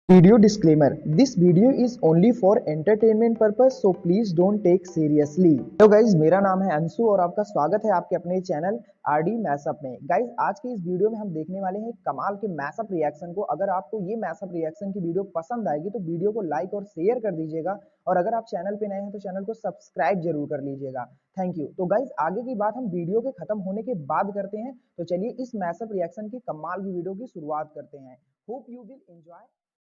Video disclaimer: This video is only for entertainment purpose, so please don't take seriously. Hello guys, मेरा नाम है अंशु और आपका स्वागत है आपके अपने चैनल आरडी मैशअप में। गाइज, आज के इस वीडियो में हम देखने वाले हैं कमाल के मैशअप रिएक्शन को। अगर आपको ये मैशअप रिएक्शन की वीडियो पसंद आएगी तो वीडियो को लाइक और शेयर कर दीजिएगा, और अगर आप चैनल पे नए हैं तो चैनल को सब्सक्राइब जरूर कर लीजिएगा। Thank you. तो गाइज, आगे की बात हम वीडियो के खत्म होने के बाद करते हैं। तो चलिए इस मैशअप रिएक्शन की कमाल की वीडियो की शुरुआत करते हैं। Hope you will enjoy.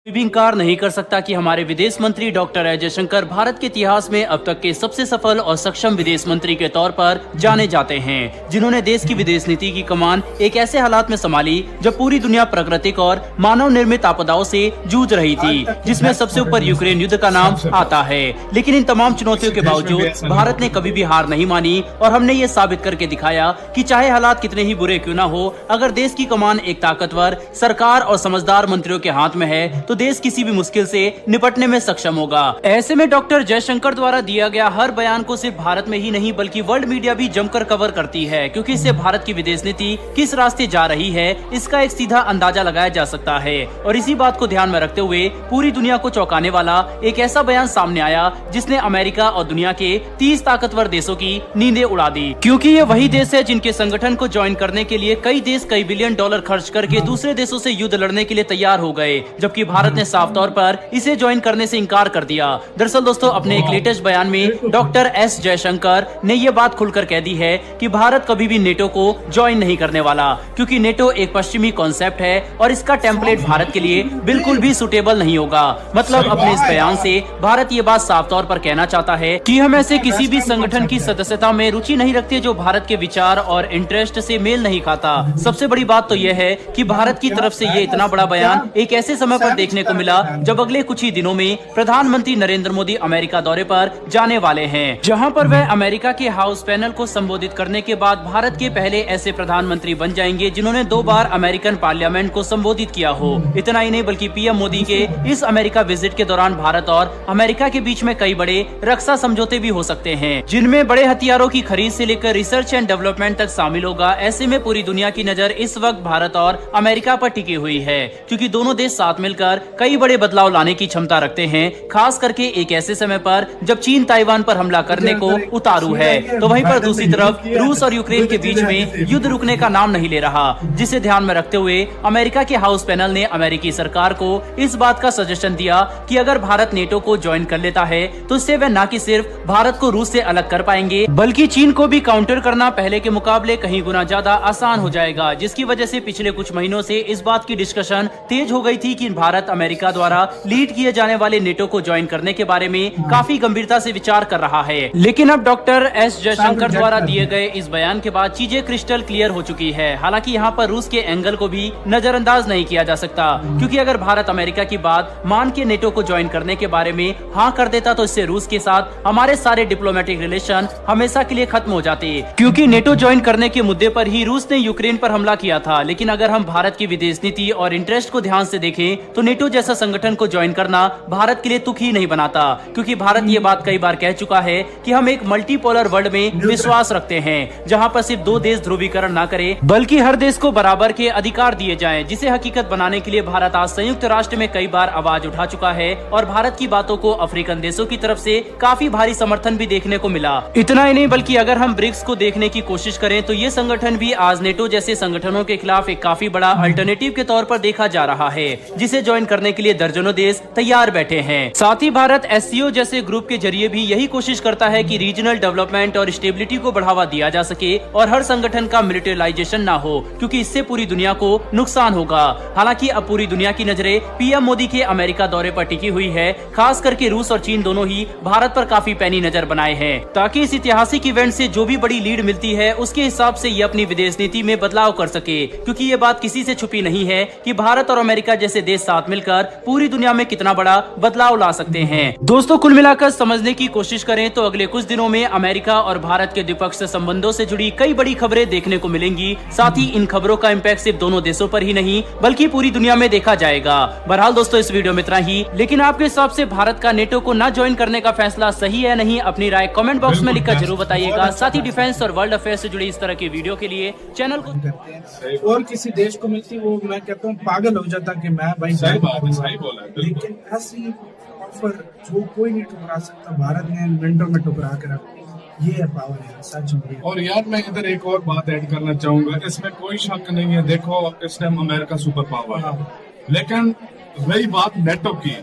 भी इनकार नहीं कर सकता कि हमारे विदेश मंत्री डॉक्टर एस जयशंकर भारत के इतिहास में अब तक के सबसे सफल और सक्षम विदेश मंत्री के तौर पर जाने जाते हैं, जिन्होंने देश की विदेश नीति की कमान एक ऐसे हालात में संभाली जब पूरी दुनिया प्राकृतिक और मानव निर्मित आपदाओं से जूझ रही थी, जिसमें सबसे ऊपर यूक्रेन युद्ध का नाम आता है। लेकिन इन तमाम चुनौतियों के बावजूद भारत ने कभी भी हार नहीं मानी और हमने ये साबित करके दिखाया कि चाहे हालात कितने ही बुरे क्यों न हो, अगर देश की कमान एक ताकतवर सरकार और समझदार मंत्रियों के हाथ में है तो देश किसी भी मुश्किल से निपटने में सक्षम होगा। ऐसे में डॉक्टर जयशंकर द्वारा दिया गया हर बयान को सिर्फ भारत में ही नहीं बल्कि वर्ल्ड मीडिया भी जमकर कवर करती है, क्योंकि इससे भारत की विदेश नीति किस रास्ते जा रही है इसका एक सीधा अंदाजा लगाया जा सकता है। और इसी बात को ध्यान में रखते हुए पूरी दुनिया को चौंकाने वाला एक ऐसा बयान सामने आया जिसने अमेरिका और दुनिया के 30 ताकतवर देशों की नींदें उड़ा दी, क्योंकि ये वही देश है जिनके संगठन को ज्वाइन करने के लिए कई देश कई बिलियन डॉलर खर्च करके दूसरे देशों से युद्ध लड़ने के लिए तैयार हो गए, जबकि भारत ने साफ तौर पर इसे ज्वाइन करने से इनकार कर दिया। दरअसल दोस्तों, अपने एक लेटेस्ट बयान में डॉक्टर एस जयशंकर ने यह बात खुलकर कह दी है कि भारत कभी भी नेटो को ज्वाइन नहीं करने वाला, क्योंकि नेटो एक पश्चिमी कॉन्सेप्ट है और इसका टेम्पलेट भारत के लिए बिल्कुल भी सुटेबल नहीं होगा। मतलब अपने इस बयान से भारत ये बात साफ तौर पर कहना चाहता है कि हम ऐसे किसी भी संगठन की सदस्यता में रुचि नहीं रखते जो भारत के विचार और इंटरेस्ट से मेल नहीं खाता। सबसे बड़ी बात तो यह है कि भारत की तरफ से ये इतना बड़ा बयान एक ऐसे समय पर देखने को मिला जब अगले कुछ ही दिनों में प्रधानमंत्री नरेंद्र मोदी अमेरिका दौरे पर जाने वाले हैं, जहां पर वह अमेरिका के हाउस पैनल को संबोधित करने के बाद भारत के पहले ऐसे प्रधानमंत्री बन जाएंगे जिन्होंने 2 बार अमेरिकन पार्लियामेंट को संबोधित किया हो। इतना ही नहीं बल्कि पीएम मोदी के इस अमेरिका विजिट के दौरान भारत और अमेरिका के बीच में कई बड़े रक्षा समझौते भी हो सकते हैं, जिनमें बड़े हथियारों की खरीद से लेकर रिसर्च एंड डेवलपमेंट तक शामिल होगा। ऐसे में पूरी दुनिया की नजर इस वक्त भारत और अमेरिका पर टिकी हुई है, क्योंकि दोनों देश साथ मिलकर कई बड़े बदलाव लाने की क्षमता रखते हैं, खास करके एक ऐसे समय पर जब चीन ताइवान पर हमला करने को उतारू है। तो वहीं पर दूसरी तरफ रूस और यूक्रेन के बीच में युद्ध रुकने का नाम नहीं ले रहा, जिसे ध्यान में रखते हुए अमेरिका के हाउस पैनल ने अमेरिकी सरकार को इस बात का सजेशन दिया कि अगर भारत नेटो को ज्वाइन कर लेता है तो इससे वे न कि सिर्फ भारत को रूस से अलग कर पाएंगे बल्कि चीन को भी काउंटर करना पहले के मुकाबले कहीं गुना ज्यादा आसान हो जाएगा, जिसकी वजह से पिछले कुछ महीनों से इस बात की डिस्कशन तेज हो गई थी कि भारत अमेरिका द्वारा लीड किए जाने वाले नेटो को ज्वाइन करने के बारे में काफी गंभीरता से विचार कर रहा है। लेकिन अब डॉक्टर एस जयशंकर द्वारा दिए गए इस बयान के बाद चीजें क्रिस्टल क्लियर हो चुकी है। हालांकि यहाँ पर रूस के एंगल को भी नजरअंदाज नहीं किया जा सकता, क्योंकि अगर भारत अमेरिका की बात मान के नेटो को ज्वाइन करने के बारे में हाँ कर देता तो इससे रूस के साथ हमारे सारे डिप्लोमेटिक रिलेशन हमेशा के लिए खत्म हो जाते, क्योंकि नेटो ज्वाइन करने के मुद्दे पर ही रूस ने यूक्रेन पर हमला किया था। लेकिन अगर हम भारत की विदेश नीति और इंटरेस्ट को ध्यान से देखें तो नेटो जैसा संगठन को ज्वाइन करना भारत के लिए तुक ही नहीं बनाता, क्योंकि भारत ये बात कई बार कह चुका है कि हम एक मल्टीपोलर वर्ल्ड में विश्वास रखते हैं, जहां पर सिर्फ 2 देश ध्रुवीकरण ना करे बल्कि हर देश को बराबर के अधिकार दिए जाएं, जिसे हकीकत बनाने के लिए भारत आज संयुक्त राष्ट्र में कई बार आवाज उठा चुका है और भारत की बातों को अफ्रीकन देशों की तरफ से काफी भारी समर्थन भी देखने को मिला। इतना ही नहीं बल्कि अगर हम ब्रिक्स को देखने की कोशिश करें तो ये संगठन भी आज नेटो जैसे संगठनों के खिलाफ एक काफी बड़ा अल्टरनेटिव के तौर पर देखा जा रहा है, जिसे ज्वाइन करने के लिए दर्जनों देश तैयार बैठे हैं। साथ ही भारत एससीओ जैसे ग्रुप के जरिए भी यही कोशिश करता है कि रीजनल डेवलपमेंट और स्टेबिलिटी को बढ़ावा दिया जा सके और हर संगठन का मिलिटराइजेशन ना हो, क्योंकि इससे पूरी दुनिया को नुकसान होगा। हालांकि अब पूरी दुनिया की नजरें पीएम मोदी के अमेरिका दौरे पर टिकी हुई है, खास करके रूस और चीन दोनों ही भारत पर काफी पैनी नजर बनाए हैं, ताकि इस ऐतिहासिक इवेंट से जो भी बड़ी लीड मिलती है उसके हिसाब से ये अपनी विदेश नीति में बदलाव कर सके, क्योंकि ये बात किसी से छुपी नहीं है कि भारत और अमेरिका जैसे देश साथ मिलकर पूरी दुनिया में कितना बड़ा बदलाव ला सकते हैं। दोस्तों, कुल मिलाकर समझने की कोशिश करें तो अगले कुछ दिनों में अमेरिका और भारत के द्विपक्षीय संबंधों से जुड़ी कई बड़ी खबरें देखने को मिलेंगी। साथ ही इन खबरों का इम्पैक्ट सिर्फ दोनों देशों पर ही नहीं बल्कि पूरी दुनिया में देखा जाएगा। बहरहाल दोस्तों, इस वीडियो में इतना ही, लेकिन आपके हिसाब से भारत का नेटो को न ज्वाइन करने का फैसला सही है नहीं, अपनी राय कमेंट बॉक्स में लिखकर जरूर बताइएगा। साथ ही डिफेंस और वर्ल्ड अफेयर से जुड़ी इस तरह की वीडियो के लिए चैनल को और किसी देश को मिलती वो मैं कहता हूँ पागल हो जाता कि मैं भाई बात है, सही बोला है, बिल्कुल। लेकिन ऐसी ऑफर जो कोई नहीं ठुकरा सकता, भारत ने मिनटों में ठुकरा के रख दी। ये है पावर यार, सच में। और यार मैं इधर एक और बात ऐड करना चाहूंगा, इसमें कोई शक नहीं है, देखो इस टाइम अमेरिका सुपर पावर है, लेकिन रही बात नेटो की,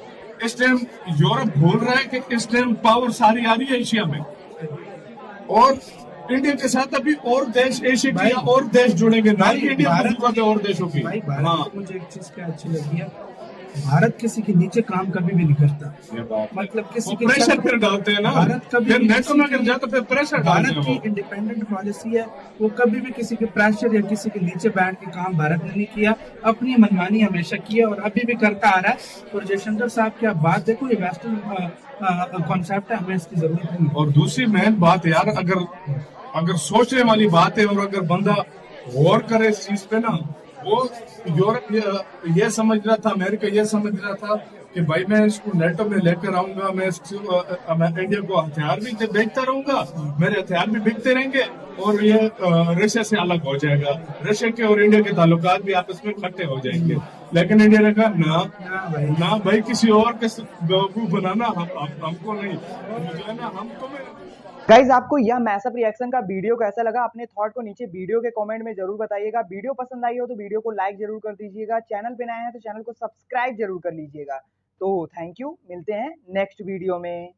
इस टाइम यूरोप भूल रहा है कि इस टाइम पावर सारी आ रही है एशिया में, और इंडिया के साथ अभी और देश एशिया के और देश जुड़ेंगे, ना ही इंडिया और देशों की। भाई भारत मुझे एक चीज क्या अच्छी लगी है, भारत किसी के नीचे काम कभी भी नहीं करता। मतलब किसी के प्रेशर फिर डालते हैं ना, भारत कभी नेटो में गिर जाता, फिर प्रेशर डालते हैं। भारत की इंडिपेंडेंट पॉलिसी है, वो कभी भी किसी के प्रेशर या किसी के नीचे बैठ के काम भारत ने नहीं किया, अपनी मनमानी हमेशा किया और अभी भी करता आ रहा है। और जयशंकर साहब की आप बात देखो, ये वेस्टर्न कॉन्सेप्ट है, हमें इसकी जरूरत नहीं। और दूसरी मेन बात यार, अगर सोचने वाली बात है और अगर बंदा गौर करे इस चीज पे ना, वो यूरोप ये समझ रहा था, अमेरिका ये समझ रहा था कि भाई मैं इसको नेटो में लेकर आऊंगा, मैं इंडिया को हथियार भी बेचता रहूंगा, मेरे हथियार भी बिकते रहेंगे और ये रशिया से अलग हो जाएगा, रशिया के और इंडिया के ताल्लुकात भी आपस में इकट्ठे हो जाएंगे। लेकिन इंडिया ने कहा ना भाई, किसी और के बेवकूफ बनाना हमको नहीं, जो है ना, हम तुम्हें। गाइज आपको यह मैसअप रिएक्शन का वीडियो कैसा लगा, अपने थॉट को नीचे वीडियो के कमेंट में जरूर बताइएगा। वीडियो पसंद आई हो तो वीडियो को लाइक जरूर कर दीजिएगा, चैनल पे नए हैं तो चैनल को सब्सक्राइब जरूर कर लीजिएगा। तो थैंक यू, मिलते हैं नेक्स्ट वीडियो में।